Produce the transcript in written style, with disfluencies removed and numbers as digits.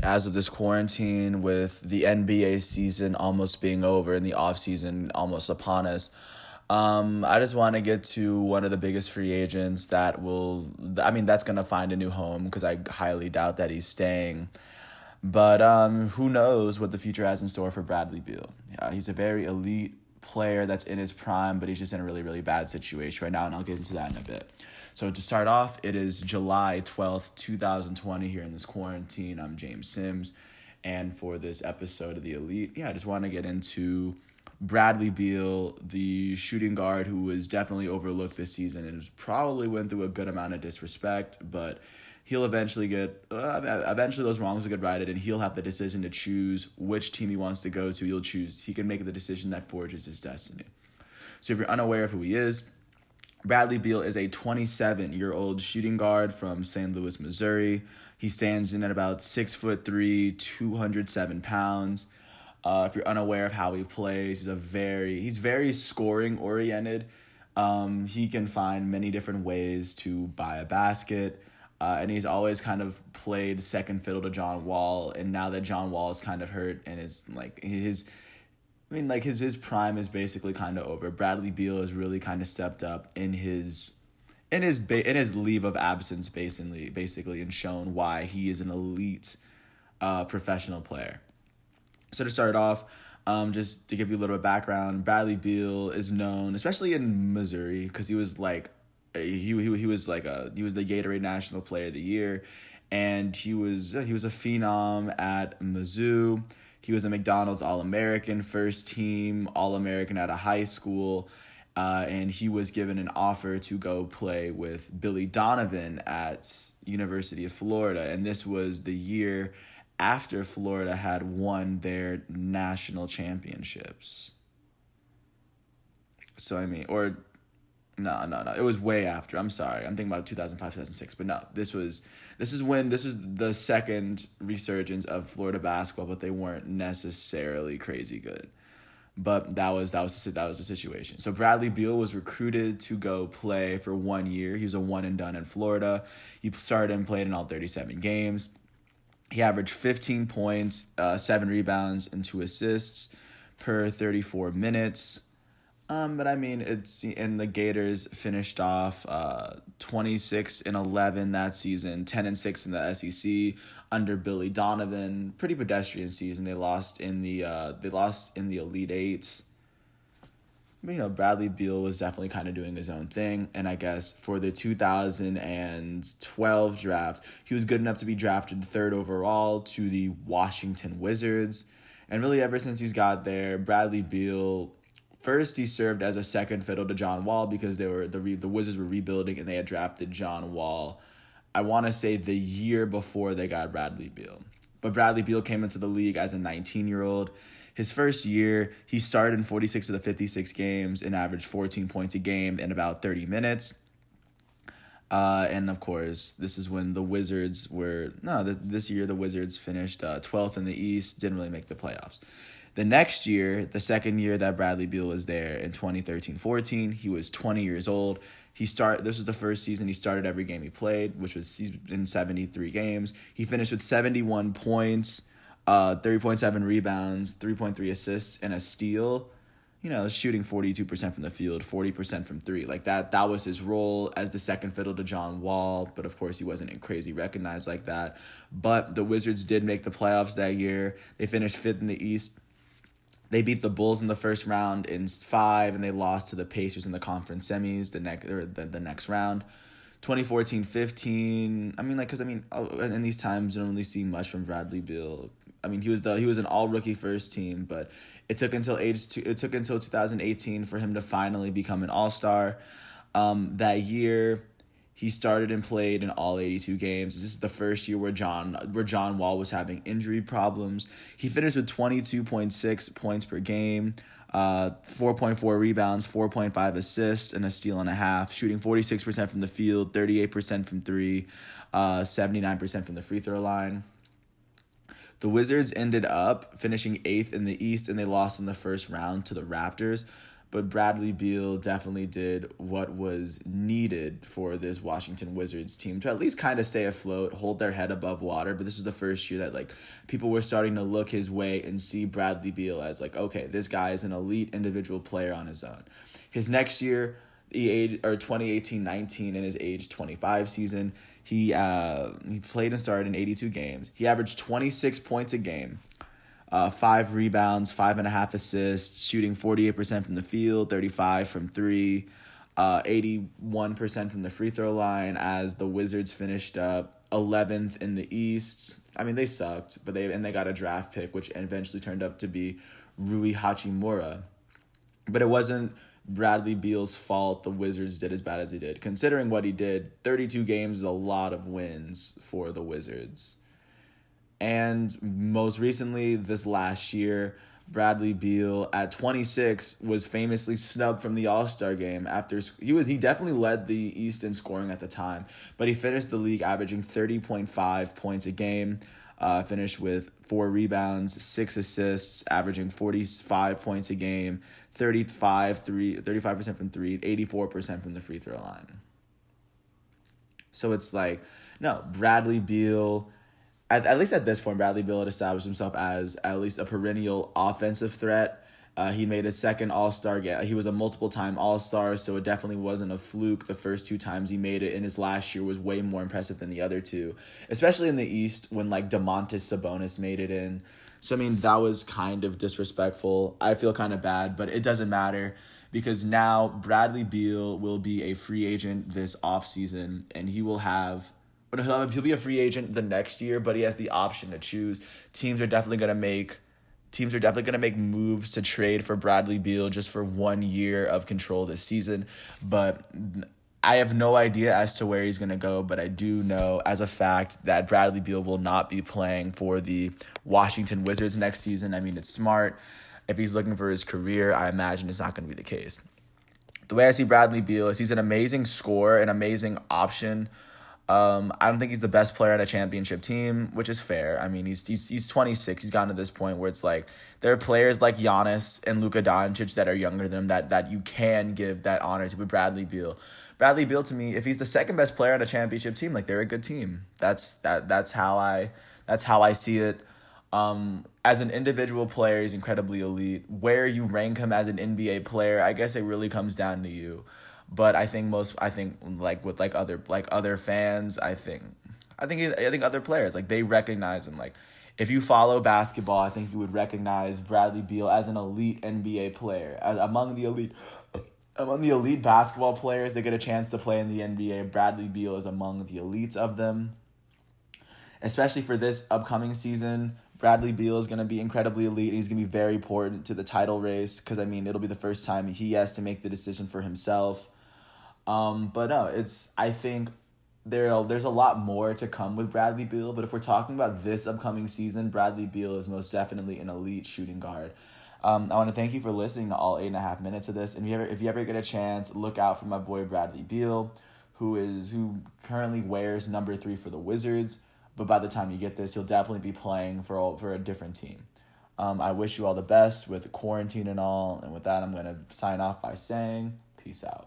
as of this quarantine, with the NBA season almost being over and the off season almost upon us, I just want to get to one of the biggest free agents that's going to find a new home because I highly doubt that he's staying. But who knows what the future has in store for Bradley Beal? He's a very elite player that's in his prime, but he's just in a really, really bad situation right now, and I'll get into that in a bit. So to start off, it is July 12th, 2020 here in this quarantine. I'm James Sims, and for this episode of The Elite, I just want to get into Bradley Beal, the shooting guard who was definitely overlooked this season and probably went through a good amount of disrespect, but he'll eventually those wrongs will get righted, and he'll have the decision to choose which team he wants to go to. He can make the decision that forges his destiny. So if you're unaware of who he is, Bradley Beal is a 27-year-old shooting guard from St. Louis, Missouri. He stands in at about 6'3", 207 pounds. If you're unaware of how he plays, he's very scoring oriented. He can find many different ways to buy a basket. And he's always kind of played second fiddle to John Wall. And now that John Wall is kind of hurt and is like his prime is basically kind of over, Bradley Beal has really kind of stepped up in his leave of absence basically and shown why he is an elite professional player. So to start off, just to give you a little bit of background, Bradley Beal is known, especially in Missouri, because he was the Gatorade National Player of the Year, and he was a phenom at Mizzou. He was a McDonald's All-American, first team All-American out of high school, and he was given an offer to go play with Billy Donovan at University of Florida, and this was the year after Florida had won their national championships. So No. It was way after. I'm sorry. I'm thinking about 2005, 2006. But no, this was the second resurgence of Florida basketball, but they weren't necessarily crazy good. But that was the situation. So Bradley Beal was recruited to go play for 1 year. He was a one and done in Florida. He started and played in all 37 games. He averaged 15 points, 7 rebounds, and 2 assists per 34 minutes. But the Gators finished off 26-11 that season, 10-6 in the SEC under Billy Donovan. Pretty pedestrian season. They lost in the Elite Eight. But Bradley Beal was definitely kind of doing his own thing, and I guess for the 2012 draft, he was good enough to be drafted third overall to the Washington Wizards. And really, ever since he's got there, Bradley Beal. First, he served as a second fiddle to John Wall because the Wizards were rebuilding and they had drafted John Wall, I want to say the year before they got Bradley Beal. But Bradley Beal came into the league as a 19-year-old. His first year, he started in 46 of the 56 games and averaged 14 points a game in about 30 minutes. And of course, this is when the Wizards this year the Wizards finished 12th in the East, didn't really make the playoffs. The next year, the second year that Bradley Beal was there in 2013-14, he was 20 years old. This was the first season he started every game he played, he's in 73 games. He finished with 71 points, 3.7 rebounds, 3.3 assists, and a steal. Shooting 42% from the field, 40% from three. Like that was his role as the second fiddle to John Wall, but of course he wasn't crazy recognized like that. But the Wizards did make the playoffs that year. They finished 5th in the East. They beat the Bulls in the first round in 5, and they lost to the Pacers in the conference semis the next round. 2014-15. In these times, you don't really see much from Bradley Beal. He was an all-rookie first team, but it took until 2018 for him to finally become an all-star. That year, he started and played in all 82 games. This is the first year where John Wall was having injury problems. He finished with 22.6 points per game, 4.4 rebounds, 4.5 assists, and a steal and a half, shooting 46% from the field, 38% from three, 79% from the free throw line. The Wizards ended up finishing 8th in the East, and they lost in the first round to the Raptors. but Bradley Beal definitely did what was needed for this Washington Wizards team to at least kind of stay afloat, hold their head above water. But this was the first year that like people were starting to look his way and see Bradley Beal as like, okay, this guy is an elite individual player on his own. His next year, the age or 2018-19 in his age 25 season, he played and started in 82 games. He averaged 26 points a game. 5 rebounds, 5.5 assists, shooting 48% from the field, 35 from three, 81% from the free throw line. As the Wizards finished up 11th in the East. I mean, they sucked, but they got a draft pick, which eventually turned up to be Rui Hachimura. But it wasn't Bradley Beal's fault the Wizards did as bad as they did. Considering what he did, 32 games is a lot of wins for the Wizards. And most recently, this last year, Bradley Beal at 26 was famously snubbed from the All-Star game after he definitely led the East in scoring at the time, but he finished the league averaging 30.5 points a game, finished with 4 rebounds, 6 assists, averaging 45 points a game, 35% from three, 84% from the free throw line. So it's like, no, Bradley Beal, at least at this point, Bradley Beal had established himself as at least a perennial offensive threat. He made his second All-Star game. He was a multiple-time All-Star, so it definitely wasn't a fluke the first 2 times he made it, and his last year was way more impressive than the other 2, especially in the East when, like, Domantas Sabonis made it in. So, I mean, that was kind of disrespectful. I feel kind of bad, but it doesn't matter because now Bradley Beal will be a free agent this offseason, and he will have... But he'll be a free agent the next year, but he has the option to choose. Teams are definitely gonna make moves to trade for Bradley Beal just for 1 year of control this season. But I have no idea as to where he's gonna go. But I do know as a fact that Bradley Beal will not be playing for the Washington Wizards next season. I mean, it's smart. If he's looking for his career, I imagine it's not gonna be the case. The way I see Bradley Beal is he's an amazing scorer, an amazing option. I don't think he's the best player on a championship team, which is fair. I mean, he's 26. He's gotten to this point where it's like there are players like Giannis and Luka Doncic that are younger than him that you can give that honor to. But Bradley Beal, to me, if he's the second best player on a championship team, like they're a good team. That's how I see it. As an individual player, he's incredibly elite. Where you rank him as an NBA player, I guess it really comes down to you. But I think other fans, I think other players, like they recognize him. Like if you follow basketball, I think you would recognize Bradley Beal as an elite NBA player. Among the elite basketball players that get a chance to play in the NBA, Bradley Beal is among the elites of them. Especially for this upcoming season, Bradley Beal is going to be incredibly elite. He's going to be very important to the title race because, I mean, it'll be the first time he has to make the decision for himself. But no, I think there's a lot more to come with Bradley Beal, but if we're talking about this upcoming season, Bradley Beal is most definitely an elite shooting guard. I want to thank you for listening to all 8.5 minutes of this, and if you ever get a chance, look out for my boy Bradley Beal, who currently wears number 3 for the Wizards, but by the time you get this, he'll definitely be playing for a different team. I wish you all the best with quarantine and all, and with that, I'm going to sign off by saying peace out.